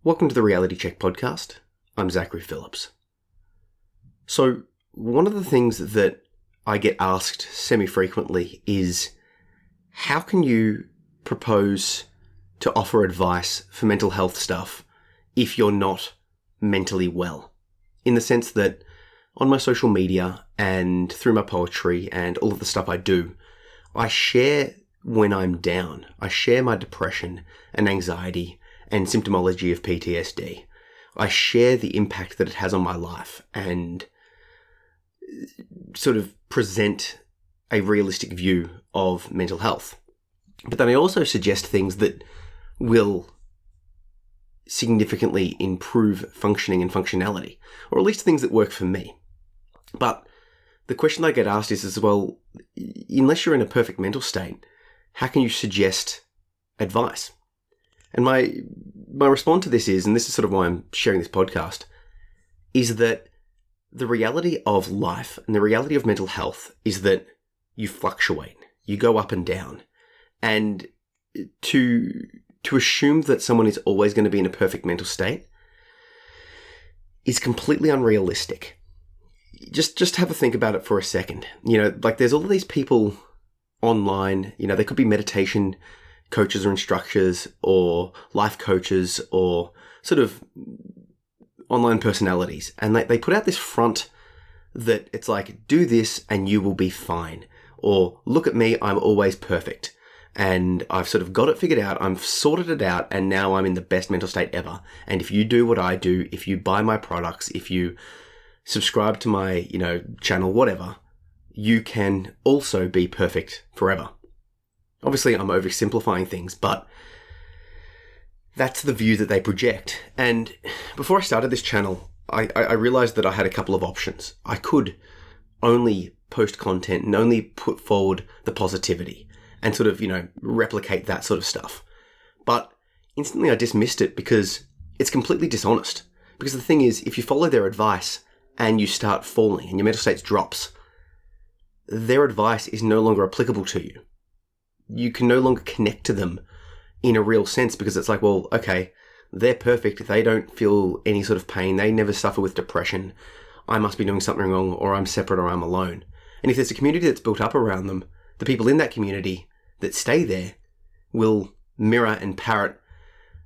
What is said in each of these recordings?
Welcome to the Reality Check podcast. I'm Zachary Phillips. So, one of the things that I get asked semi-frequently is, how can you propose to offer advice for mental health stuff if you're not mentally well? In the sense that on my social media and through my poetry and all of the stuff I do, I share when I'm down. I share my depression and anxiety and symptomology of PTSD. I share the impact that it has on my life and sort of present a realistic view of mental health. But then I also suggest things that will significantly improve functioning and functionality, or at least things that work for me. But the question I get asked is, well, unless you're in a perfect mental state, how can you suggest advice? And my response to this is, and this is sort of why I'm sharing this podcast, is that the reality of life and the reality of mental health is that you fluctuate, you go up and down. And to assume that someone is always going to be in a perfect mental state is completely unrealistic. Just have a think about it for a second. Like there's all of these people online, they could be meditation coaches or instructors or life coaches or sort of online personalities. And they put out this front that it's like, do this and you will be fine. Or look at me, I'm always perfect. And I've sort of got it figured out. I've sorted it out and now I'm in the best mental state ever. And if you do what I do, if you buy my products, if you subscribe to my, channel, whatever, you can also be perfect forever. Obviously, I'm oversimplifying things, but that's the view that they project. And before I started this channel, I realized that I had a couple of options. I could only post content and only put forward the positivity and sort of, replicate that sort of stuff. But instantly I dismissed it because it's completely dishonest. Because the thing is, if you follow their advice and you start falling and your mental state drops, their advice is no longer applicable to you. You can no longer connect to them in a real sense because it's like, well, okay, they're perfect. They don't feel any sort of pain. They never suffer with depression. I must be doing something wrong, or I'm separate, or I'm alone. And if there's a community that's built up around them, the people in that community that stay there will mirror and parrot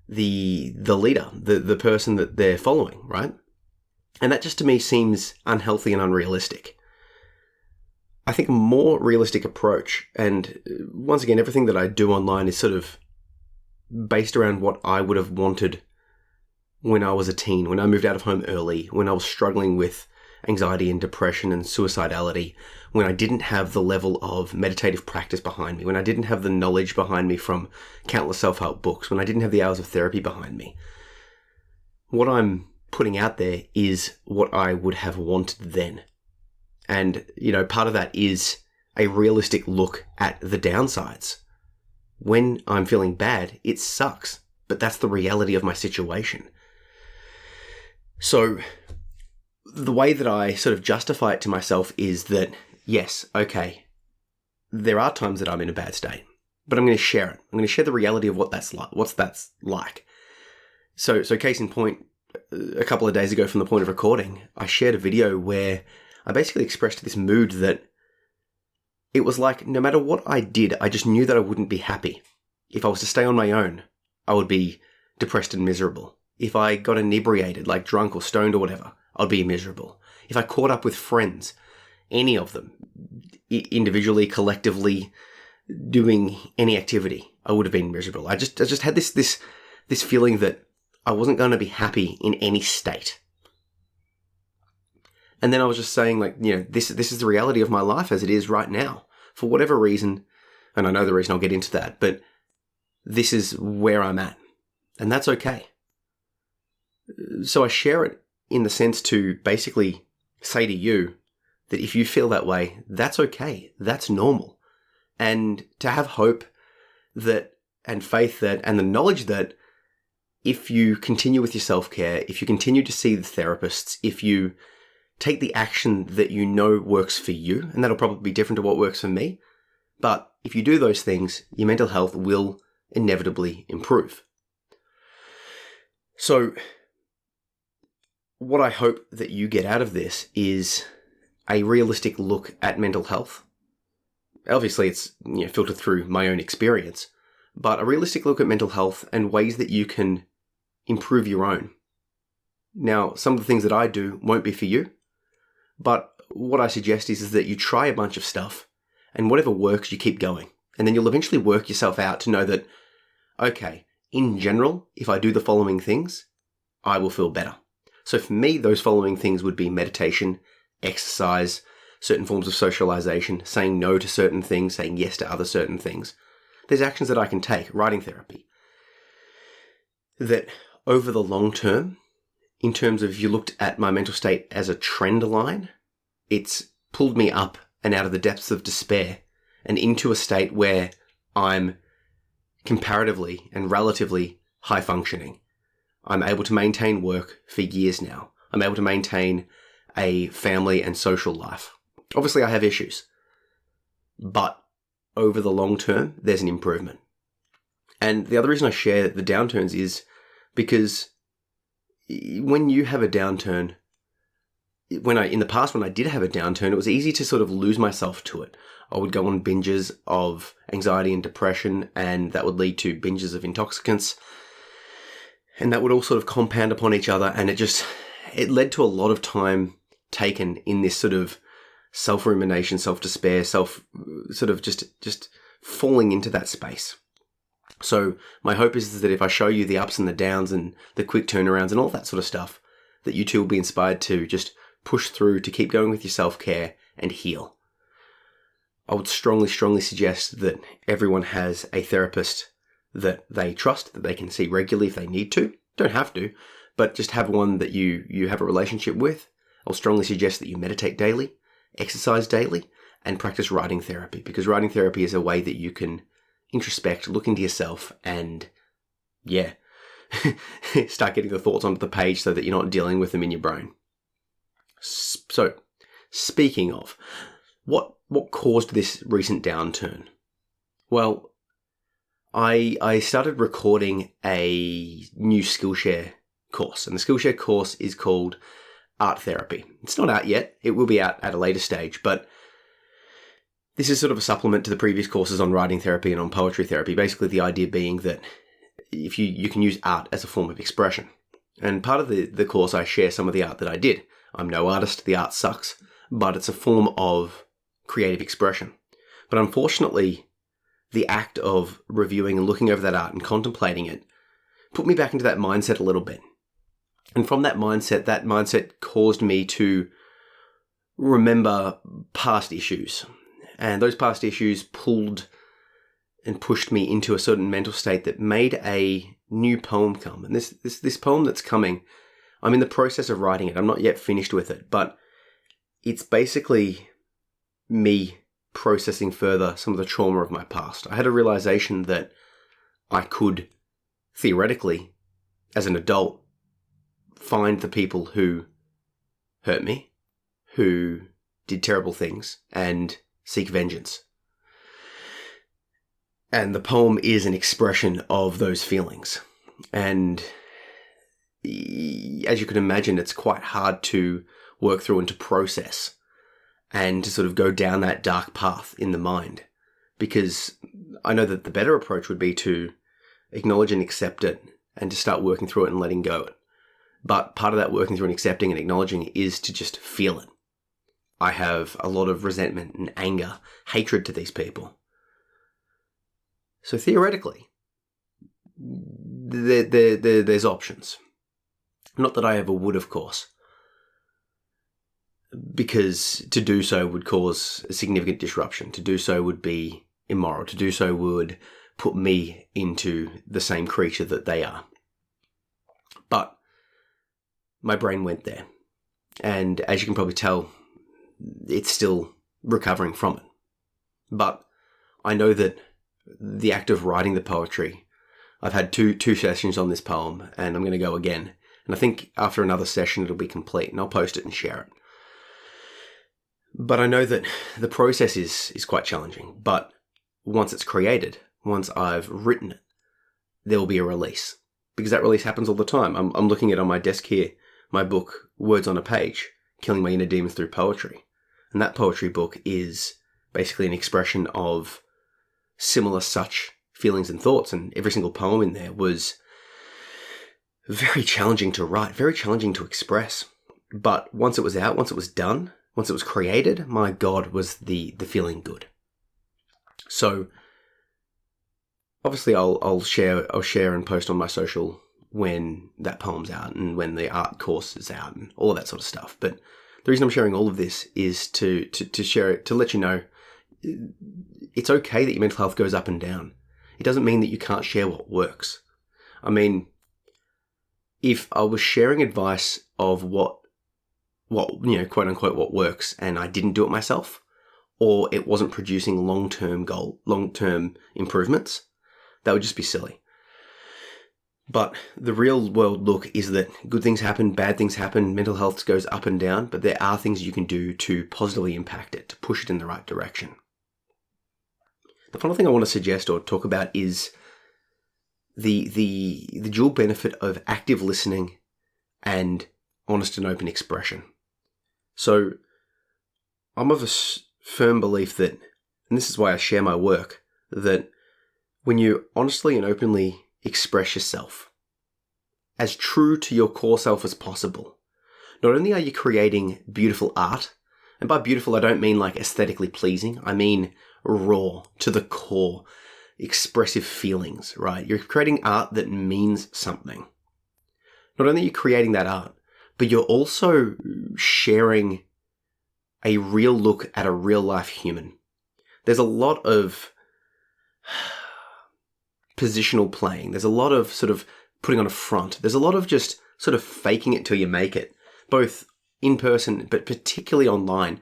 the leader, the person that they're following, right? And that just to me seems unhealthy and unrealistic. I think a more realistic approach, and once again, everything that I do online is sort of based around what I would have wanted when I was a teen, when I moved out of home early, when I was struggling with anxiety and depression and suicidality, when I didn't have the level of meditative practice behind me, when I didn't have the knowledge behind me from countless self-help books, when I didn't have the hours of therapy behind me. What I'm putting out there is what I would have wanted then. And, part of that is a realistic look at the downsides. When I'm feeling bad, it sucks, but that's the reality of my situation. So the way that I sort of justify it to myself is that, yes, okay, there are times that I'm in a bad state, but I'm going to share it. I'm going to share the reality of what that's like. So case in point, a couple of days ago from the point of recording, I shared a video where I basically expressed this mood that it was like no matter what I did, I just knew that I wouldn't be happy. If I was to stay on my own, I would be depressed and miserable. If I got inebriated, like drunk or stoned or whatever, I'd be miserable. If I caught up with friends, any of them, individually, collectively, doing any activity, I would have been miserable. I just had this feeling that I wasn't going to be happy in any state. And then I was just saying, this is the reality of my life as it is right now. For whatever reason, and I know the reason, I'll get into that, but this is where I'm at. And that's okay. So I share it in the sense to basically say to you that if you feel that way, that's okay. That's normal. And to have hope that, and faith that, and the knowledge that if you continue with your self-care, if you continue to see the therapists, if you take the action that you know works for you, and that'll probably be different to what works for me, but if you do those things, your mental health will inevitably improve. So what I hope that you get out of this is a realistic look at mental health. Obviously, it's filtered through my own experience, but a realistic look at mental health and ways that you can improve your own. Now, some of the things that I do won't be for you, but what I suggest is that you try a bunch of stuff, and whatever works, you keep going. And then you'll eventually work yourself out to know that, okay, in general, if I do the following things, I will feel better. So for me, those following things would be meditation, exercise, certain forms of socialization, saying no to certain things, saying yes to other certain things. There's actions that I can take, writing therapy, that over the long term, in terms of if you looked at my mental state as a trend line, it's pulled me up and out of the depths of despair and into a state where I'm comparatively and relatively high functioning. I'm able to maintain work for years now. I'm able to maintain a family and social life. Obviously, I have issues, but over the long term, there's an improvement. And the other reason I share the downturns is because when you have a downturn, in the past, when I did have a downturn, it was easy to sort of lose myself to it. I would go on binges of anxiety and depression, and that would lead to binges of intoxicants. And that would all sort of compound upon each other, and it led to a lot of time taken in this sort of self-rumination, self-despair, sort of just falling into that space. So my hope is that if I show you the ups and the downs and the quick turnarounds and all that sort of stuff, that you too will be inspired to just push through, to keep going with your self-care and heal. I would strongly suggest that everyone has a therapist that they trust, that they can see regularly if they need to. Don't have to, but just have one that you have a relationship with. I'll strongly suggest that you meditate daily, exercise daily, and practice writing therapy, because writing therapy is a way that you can introspect, look into yourself, and start getting the thoughts onto the page so that you're not dealing with them in your brain. So, speaking of, what caused this recent downturn? Well, I started recording a new Skillshare course, and the Skillshare course is called Art Therapy. It's not out yet. It will be out at a later stage, but this is sort of a supplement to the previous courses on writing therapy and on poetry therapy. Basically, the idea being that if you can use art as a form of expression. And part of the course, I share some of the art that I did. I'm no artist. The art sucks, but it's a form of creative expression. But unfortunately, the act of reviewing and looking over that art and contemplating it put me back into that mindset a little bit. And from that mindset caused me to remember past issues. And those past issues pulled and pushed me into a certain mental state that made a new poem come. And this poem that's coming, I'm in the process of writing it. I'm not yet finished with it, but it's basically me processing further some of the trauma of my past. I had a realization that I could, theoretically, as an adult, find the people who hurt me, who did terrible things, and seek vengeance. And the poem is an expression of those feelings. And as you can imagine, it's quite hard to work through and to process and to sort of go down that dark path in the mind. Because I know that the better approach would be to acknowledge and accept it and to start working through it and letting go it. But part of that working through and accepting and acknowledging is to just feel it. I have a lot of resentment and anger, hatred to these people. So theoretically, there's options. Not that I ever would, of course, because to do so would cause a significant disruption. To do so would be immoral. To do so would put me into the same creature that they are. But my brain went there. And as you can probably tell, it's still recovering from it. But I know that the act of writing the poetry, I've had two sessions on this poem, and I'm going to go again. And I think after another session, it'll be complete, and I'll post it and share it. But I know that the process is quite challenging. But once it's created, once I've written it, there will be a release. because that release happens all the time. I'm looking at on my desk here, my book, Words on a Page, Killing My Inner Demons Through Poetry. And that poetry book is basically an expression of similar such feelings and thoughts. And every single poem in there was very challenging to write, very challenging to express. But once it was out, once it was done, once it was created, my God, was the feeling good. So obviously I'll share and post on my social when that poem's out and when the art course is out and all of that sort of stuff. But the reason I'm sharing all of this is to share it, to let you know it's okay that your mental health goes up and down. It doesn't mean that you can't share what works. I mean, if I was sharing advice of what quote unquote what works, and I didn't do it myself, or it wasn't producing long-term improvements, that would just be silly. But the real world look is that good things happen, bad things happen, mental health goes up and down, but there are things you can do to positively impact it, to push it in the right direction. The final thing I want to suggest or talk about is the dual benefit of active listening and honest and open expression. So I'm of a firm belief that, and this is why I share my work, that when you honestly and openly express yourself as true to your core self as possible, not only are you creating beautiful art, and by beautiful I don't mean like aesthetically pleasing, I mean raw, to the core, expressive feelings, right? You're creating art that means something. Not only are you creating that art, but you're also sharing a real look at a real life human. There's a lot of positional playing. There's a lot of sort of putting on a front. There's a lot of just sort of faking it till you make it, both in person, but particularly online.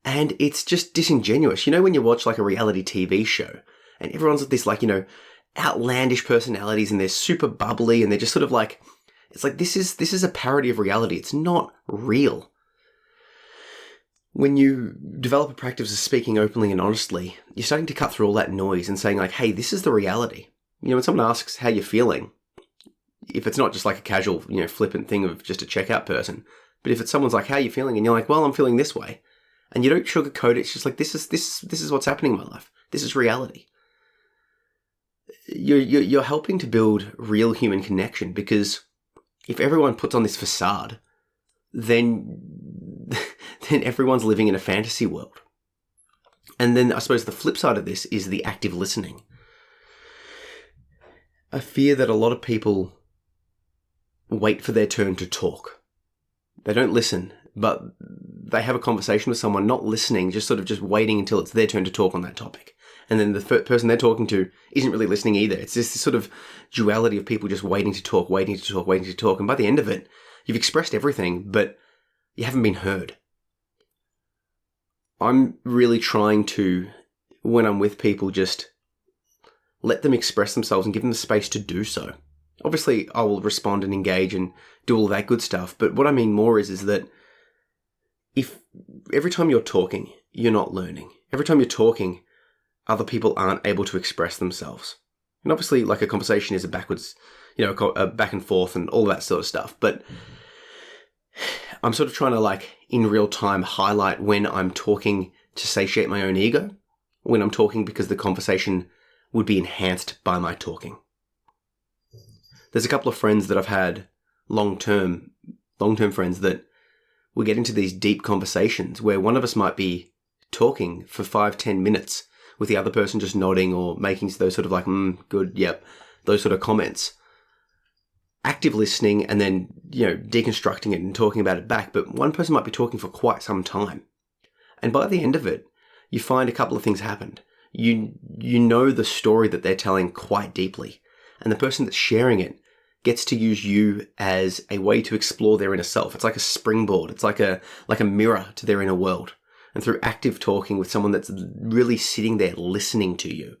And it's just disingenuous. You know, when you watch like a reality TV show and everyone's with this like, outlandish personalities and they're super bubbly and they're just sort of like, it's like, this is a parody of reality. It's not real. When you develop a practice of speaking openly and honestly, you're starting to cut through all that noise and saying like, hey, this is the reality. When someone asks how you're feeling, if it's not just like a casual, flippant thing of just a checkout person, but if it's someone's like, how are you feeling? And you're like, well, I'm feeling this way. And you don't sugarcoat it. It's just like, this is what's happening in my life. This is reality. You're helping to build real human connection, because if everyone puts on this facade, then everyone's living in a fantasy world. And then I suppose the flip side of this is the active listening. I fear that a lot of people wait for their turn to talk. They don't listen, but they have a conversation with someone, not listening, just waiting until it's their turn to talk on that topic. And then the person they're talking to isn't really listening either. It's just this sort of duality of people just waiting to talk. And by the end of it, you've expressed everything, but you haven't been heard. I'm really trying to, when I'm with people, just let them express themselves and give them the space to do so. Obviously, I will respond and engage and do all that good stuff. But what I mean more is that if every time you're talking, you're not learning. Every time you're talking, other people aren't able to express themselves. And obviously, like a conversation is a backwards, a back and forth and all that sort of stuff. But I'm sort of trying to, like, in real time, highlight when I'm talking to satiate my own ego, when I'm talking because the conversation would be enhanced by my talking. There's a couple of friends that I've had, long-term friends, that we get into these deep conversations where one of us might be talking for 5-10 minutes with the other person just nodding or making those sort of like, good, yep, those sort of comments. Active listening and then, deconstructing it and talking about it back. But one person might be talking for quite some time. And by the end of it, you find a couple of things happened. You know the story that they're telling quite deeply. And the person that's sharing it gets to use you as a way to explore their inner self. It's like a springboard. It's like a mirror to their inner world. And through active talking with someone that's really sitting there listening to you,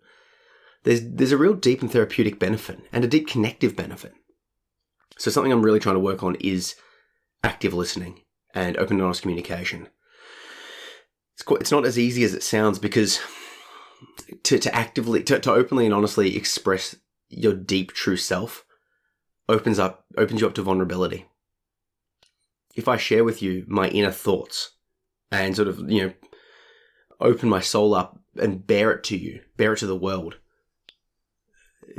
there's a real deep and therapeutic benefit and a deep connective benefit. So something I'm really trying to work on is active listening and open and honest communication. It's not as easy as it sounds, because to openly and honestly express your deep, true self opens you up to vulnerability. If I share with you my inner thoughts and sort of, open my soul up and bear it to you, bear it to the world,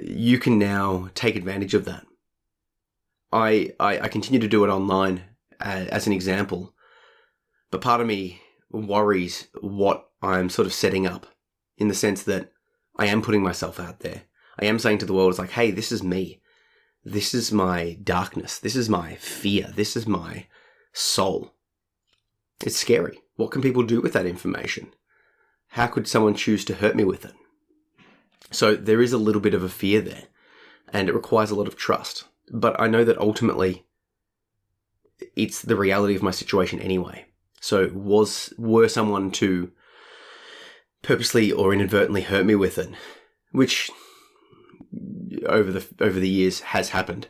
you can now take advantage of that. I continue to do it online as an example, but part of me worries what I'm sort of setting up, in the sense that I am putting myself out there. I am saying to the world, it's like, hey, this is me. This is my darkness. This is my fear. This is my soul. It's scary. What can people do with that information? How could someone choose to hurt me with it? So there is a little bit of a fear there, and it requires a lot of trust. But I know that ultimately it's the reality of my situation anyway. So were someone to purposely or inadvertently hurt me with it, which over the years has happened,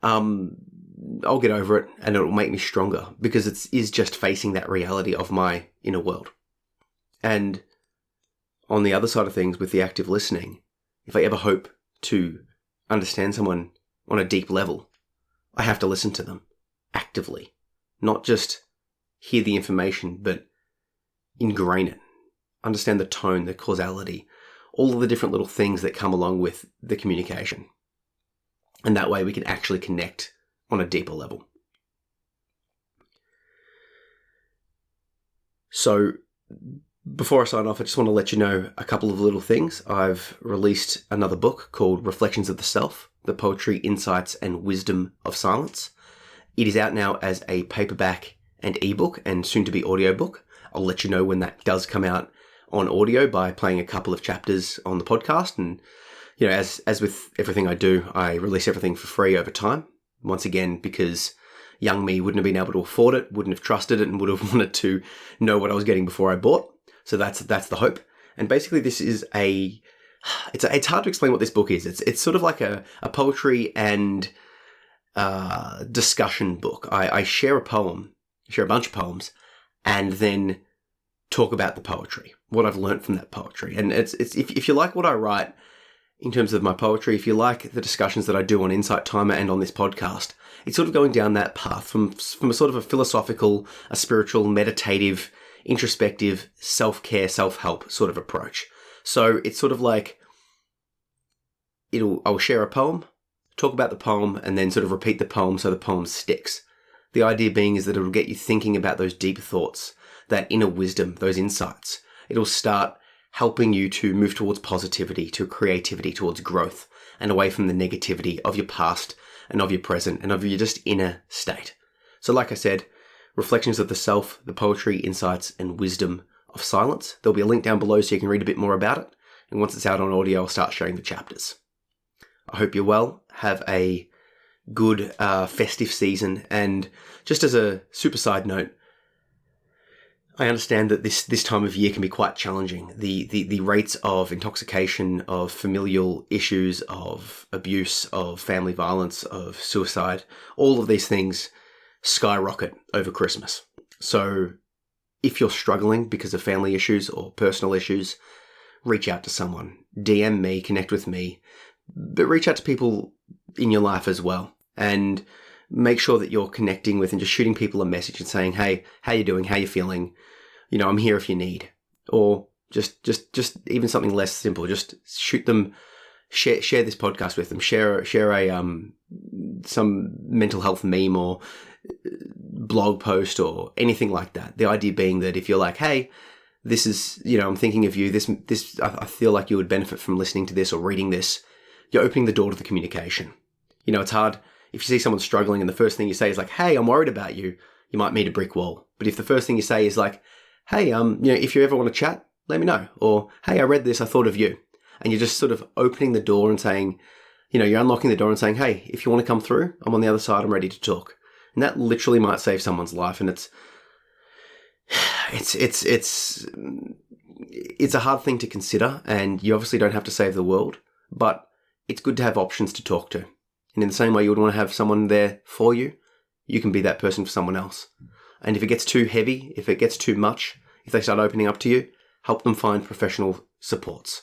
I'll get over it, and it'll make me stronger, because it is just facing that reality of my inner world. And on the other side of things, with the active listening, if I ever hope to understand someone on a deep level, I have to listen to them actively, not just hear the information, but ingrain it, understand the tone, the causality, all of the different little things that come along with the communication. And that way we can actually connect on a deeper level. So before I sign off, I just want to let you know a couple of little things. I've released another book called Reflections of the Self, The Poetry, Insights, and Wisdom of Silence. It is out now as a paperback and ebook, and soon to be audiobook. I'll let you know when that does come out on audio by playing a couple of chapters on the podcast. And, as with everything I do, I release everything for free over time. Once again, because young me wouldn't have been able to afford it, wouldn't have trusted it, and would have wanted to know what I was getting before I bought. So that's the hope. And basically this is it's hard to explain what this book is. It's sort of like a poetry and discussion book. I share a bunch of poems, and then talk about the poetry, what I've learned from that poetry. And it's if you like what I write in terms of my poetry, if you like the discussions that I do on Insight Timer and on this podcast, it's sort of going down that path from a sort of a philosophical, a spiritual, meditative, introspective, self-care, self-help sort of approach. So it's sort of like I'll share a poem, talk about the poem, and then sort of repeat the poem so the poem sticks. The idea being is that it'll get you thinking about those deep thoughts, that inner wisdom, those insights. It'll start helping you to move towards positivity, to creativity, towards growth, and away from the negativity of your past and of your present and of your just inner state. So like I said, Reflections of the Self, The Poetry, Insights, and Wisdom of Silence. There'll be a link down below so you can read a bit more about it. And once it's out on audio, I'll start showing the chapters. I hope you're well. Have a good festive season. And just as a super side note, I understand that this time of year can be quite challenging. The rates of intoxication, of familial issues, of abuse, of family violence, of suicide, all of these things skyrocket over Christmas. So if you're struggling because of family issues or personal issues, reach out to someone. DM me, connect with me, but reach out to people in your life as well. And make sure that you're connecting with and just shooting people a message and saying, hey, how you doing? How you feeling? I'm here if you need. Or just even something less simple. Just shoot them, share this podcast with them. Share some mental health meme or blog post or anything like that. The idea being that if you're like, hey, this is, I'm thinking of you. This I feel like you would benefit from listening to this or reading this. You're opening the door to the communication. It's hard if you see someone struggling and the first thing you say is like, hey, I'm worried about you. You might meet a brick wall. But if the first thing you say is like, hey, if you ever want to chat, let me know. Or, hey, I read this, I thought of you. And you're just sort of opening the door and saying, you're unlocking the door and saying, hey, if you want to come through, I'm on the other side, I'm ready to talk. And that literally might save someone's life. And it's a hard thing to consider. And you obviously don't have to save the world, but it's good to have options to talk to. And in the same way you would want to have someone there for you, you can be that person for someone else. And if it gets too heavy, if it gets too much, if they start opening up to you, help them find professional supports.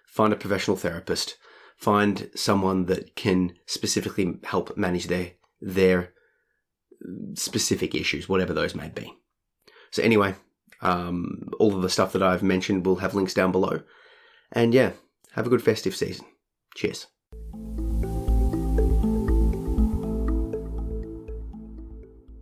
Find a professional therapist. find someone that can specifically help manage their specific issues, whatever those may be. So anyway, all of the stuff that I've mentioned will have links down below. And yeah, have a good festive season. Cheers.